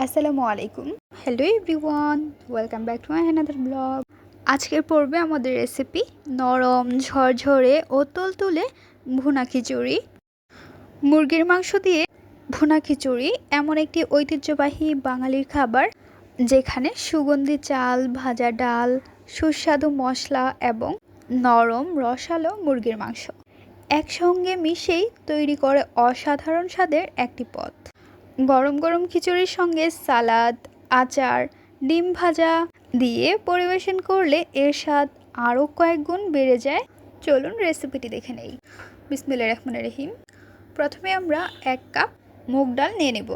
আসসালামু আলাইকুম। Hello everyone, welcome back to my another blog. আজকের পর্বে আমাদের রেসিপি নরম ঝরঝরে ও তুলতুলে ভুনা খিচুড়ি। মুরগির মাংস দিয়ে ভুনা খিচুড়ি এমন একটি ঐতিহ্যবাহী বাঙালির খাবার যেখানে সুগন্ধি চাল, ভাজা ডাল, সুস্বাদু মশলা এবং নরম রসালো মুরগির মাংস একসঙ্গে মিশেই তৈরি করে অসাধারণ স্বাদের একটি পদ। গরম গরম খিচুড়ির সঙ্গে সালাদ, আচার, ডিম ভাজা দিয়ে পরিবেশন করলে এর স্বাদ আরও কয়েক গুণ বেড়ে যায়। চলুন রেসিপিটি দেখে নেই। বিসমিল্লাহির রহমানির রহিম। প্রথমে আমরা 1 কাপ মুগ ডাল নিয়ে নেব।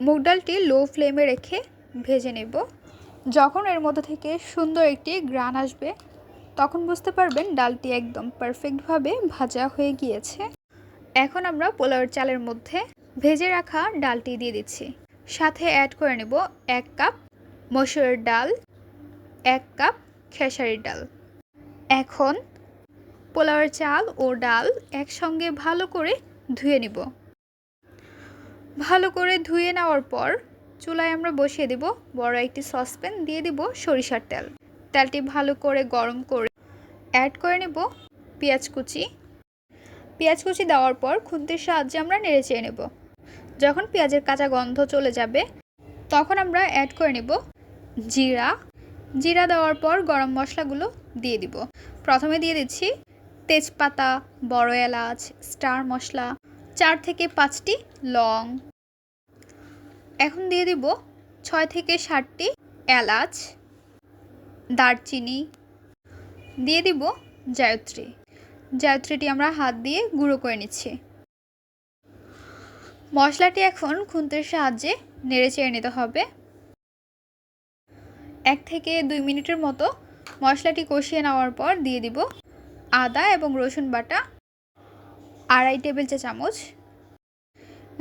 মুগ ডালটি লো ফ্লেমে রেখে ভেজে নেব। যখন এর মধ্যে থেকে সুন্দর একটি ঘ্রাণ আসবে তখন বুঝতে পারবেন ডালটি একদম পারফেক্টভাবে ভাজা হয়ে গিয়েছে। এখন আমরা পোলাওয়ের চালের মধ্যে ভেজে রাখা ডালটি দিয়ে দিচ্ছি। সাথে অ্যাড করে নেব 1 কাপ মসুরের ডাল, 1 কাপ খেসারির ডাল। এখন পোলাওয়ের চাল ও ডাল একসঙ্গে ভালো করে ধুয়ে নেব। ভালো করে ধুয়ে নেওয়ার পর চুলায় আমরা বসিয়ে দেব বড় একটি সসপ্যান, দিয়ে দেব সরিষার তেল। তেলটি ভালো করে গরম করে অ্যাড করে নেব পেঁয়াজ কুচি। পেঁয়াজ কুচি দেওয়ার পর খুন্তির সাহায্যে আমরা নেড়ে চেড়ে নেব। যখন পেঁয়াজের কাঁচা গন্ধ চলে যাবে তখন আমরা অ্যাড করে নেব জিরা। জিরা দেওয়ার পর গরম মশলাগুলো দিয়ে দিব। প্রথমে দিয়ে দিচ্ছি তেজপাতা, বড় এলাচ, স্টার মশলা, 4 থেকে 5টি লং। এখন দিয়ে দিব 6 থেকে 7টি এলাচ, দারচিনি, দিয়ে দিব জায়ত্রী। জায়ত্রীটি আমরা হাত দিয়ে গুঁড়ো করে নিচ্ছি। মশলাটি এখন খুন্তির সাহায্যে নেড়ে চেড়ে নিতে হবে। 1 থেকে 2 মিনিটের মতো মশলাটি কষিয়ে নেওয়ার পর দিয়ে দিব আদা এবং রসুন বাটা 2.5 টেবিল চামচ।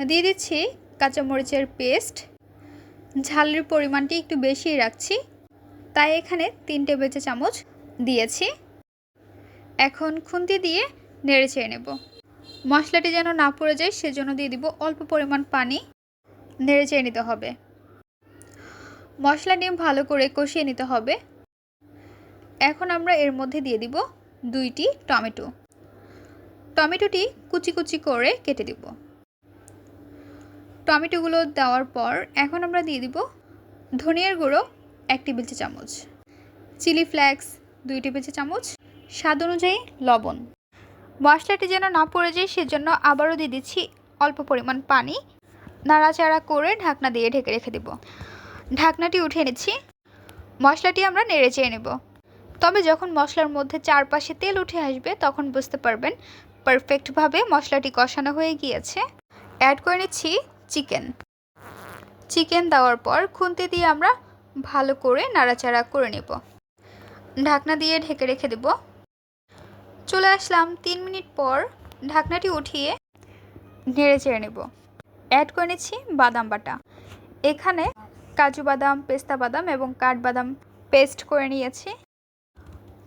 দিয়ে দিচ্ছি কাঁচামরিচের পেস্ট। ঝালের পরিমাণটি একটু বেশি রাখছি, তাই এখানে 3 টেবিল চামচ দিয়েছি। এখন খুন্তি দিয়ে নেড়ে চেড়ে নেব। মশলাটি যেন না পড়ে যায় সেজন্য দিয়ে দিব অল্প পরিমাণ পানি। নেড়ে চেড়ে নিতে হবে। মশলাটি ভালো করে কষিয়ে নিতে হবে। এখন আমরা এর মধ্যে দিয়ে দিব 2টি টমেটো। টমেটোটি কুচি কুচি করে কেটে দিব। টমেটোগুলো দেওয়ার পর এখন আমরা দিয়ে দিব ধনিয়ার গুঁড়ো 1 টেবিল চামচ, চিলি ফ্লেক্স 2 টেবিল চামচ, স্বাদ অনুযায়ী লবণ। মশলাটি যেন না পড়ে যায় সেজন্য আবারও দিয়ে দিচ্ছি অল্প পরিমাণ পানি। নাড়াচাড়া করে ঢাকনা দিয়ে ঢেকে রেখে দেব। ঢাকনাটি উঠিয়ে নিচ্ছি। মশলাটি আমরা নেড়ে চেড়ে নেব। তবে যখন মশলার মধ্যে চারপাশে তেল উঠে আসবে তখন বুঝতে পারবেন পারফেক্টভাবে মশলাটি কষানো হয়ে গিয়েছে। অ্যাড করে নিচ্ছি চিকেন দেওয়ার পর খুন্তি দিয়ে আমরা ভালো করে নাড়াচাড়া করে নেব। ঢাকনা দিয়ে ঢেকে রেখে দেব। চলে আসলাম 3 মিনিট পর। ঢাকনাটি উঠিয়ে নেড়ে চেড়ে নেব। অ্যাড করে নিচ্ছি বাদাম বাটা। এখানে কাজু বাদাম, পেস্তা বাদাম এবং কাঠবাদাম পেস্ট করে নিয়েছি।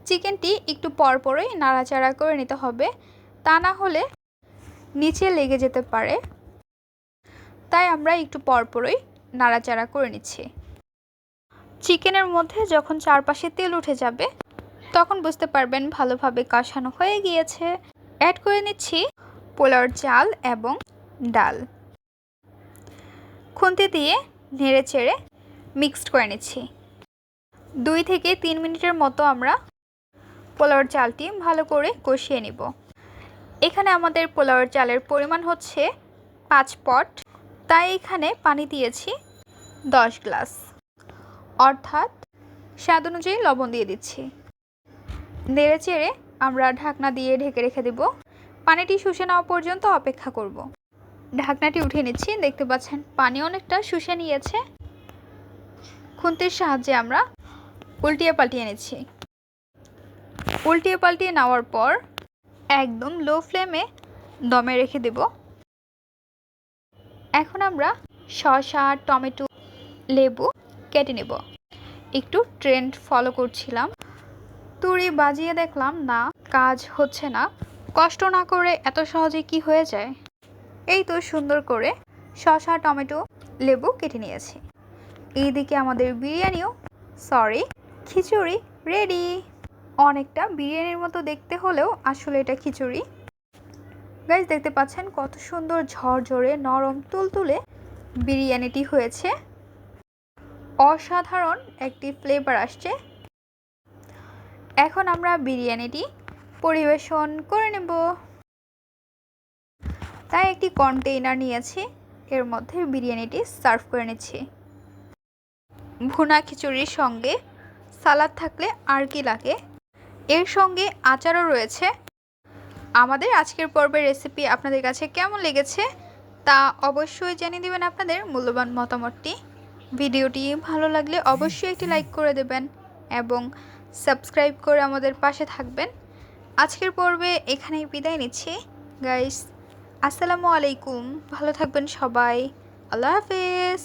চিকেনটি একটু পরপরই নাড়াচাড়া করে নিতে হবে, তা না হলে নিচে লেগে যেতে পারে। তাই আমরা একটু পরপরই নাড়াচাড়া করে নিচ্ছি। চিকেনের মধ্যে যখন চারপাশে তেল উঠে যাবে তখন বুঝতে পারবেন ভালোভাবে কষানো হয়ে গিয়েছে। অ্যাড করে নিচ্ছি পোলাওর চাল এবং ডাল। খুন্তি দিয়ে নেড়ে চেড়ে মিক্সড করে নিচ্ছি। 2 থেকে 3 মিনিটের মতো আমরা পোলাওর চালটি ভালো করে কষিয়ে নিব। এখানে আমাদের পোলাওর চালের পরিমাণ হচ্ছে 5 পট, তাই এখানে পানি দিয়েছি 10 গ্লাস, অর্থাৎ স্বাদ অনুযায়ী লবণ দিয়ে দিচ্ছি। নেড়ে চেড়ে আমরা ঢাকনা দিয়ে ঢেকে রেখে দেব। পানিটি শুষে নেওয়া পর্যন্ত অপেক্ষা করব। ঢাকনাটি উঠিয়ে নিচ্ছি। দেখতে পাচ্ছেন পানি অনেকটা শুষে নিয়েছে। খুন্তির সাহায্যে আমরা উল্টিয়ে পাল্টিয়ে নিচ্ছি। উল্টিয়ে পাল্টিয়ে নেওয়ার পর একদম লো ফ্লেমে দমে রেখে দেব। এখন আমরা শসা, টমেটো, লেবু কেটে নেব। একটু ট্রেন্ড ফলো করছিলাম, তুড়ি বাজিয়ে দেখলাম না, কাজ হচ্ছে না। কষ্ট না করে এত সহজে কি হয়ে যায়। এই তো সুন্দর করে শসা, টমেটো লেবু কেটে নিয়েছি। এইদিকে আমাদের খিচুড়ি রেডি। অনেকটা বিরিয়ানির মতো দেখতে হলেও আসলে এটা খিচুড়ি। গাইস, দেখতে পাচ্ছেন কত সুন্দর ঝরঝরে নরম তুলতুলে বিরিয়ানিটি হয়েছে। অসাধারণ একটি ফ্লেভার আসছে। এখন আমরা বিরিয়ানিটি পরিবেশন করে নেব। তাই একটি কন্টেইনার নিয়েছি, এর মধ্যে বিরিয়ানিটি সার্ভ করে নিচ্ছি। ভুনা খিচুড়ির সঙ্গে সালাদ থাকলে আর কি লাগে, এর সঙ্গে আচারও রয়েছে। আমাদের আজকের পর্বের রেসিপি আপনাদের কাছে কেমন লেগেছে তা অবশ্যই জানিয়ে দেবেন আপনাদের মূল্যবান মতামতটি। ভিডিওটি ভালো লাগলে অবশ্যই একটি লাইক করে দেবেন এবং সাবস্ক্রাইব করে আমাদের পাশে থাকবেন। আজকের পর্বে এখানেই বিদায় নিচ্ছি গাইস। আসসালামু আলাইকুম, ভালো থাকবেন সবাই। আল্লাহ হাফেজ।